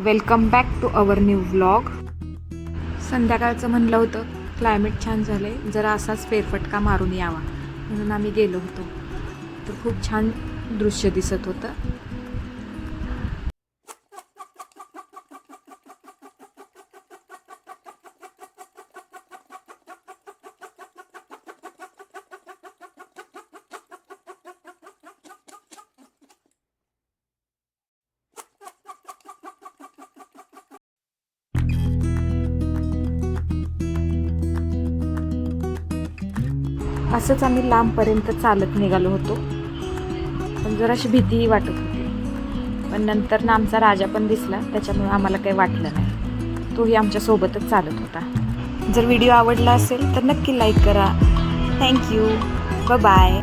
Welcome back to our new vlog. संध्याकाळचं म्हणलं होतं क्लायमेट छान झालं आहे, जरा असाच फेरफटका मारून यावा म्हणून आम्ही गेलो होतो. तर खूप छान दृश्य दिसत होतं. असंच आम्ही लांबपर्यंत चालत निघालो होतो, पण जराशी भीतीही वाटत होती. पण नंतर ना आमचा राजा पण दिसला, त्याच्यामुळे आम्हाला काही वाटलं नाही. तोही आमच्या सोबतच चालत होता. जर व्हिडिओ आवडला असेल तर नक्की लाईक करा. थँक्यू. बाय.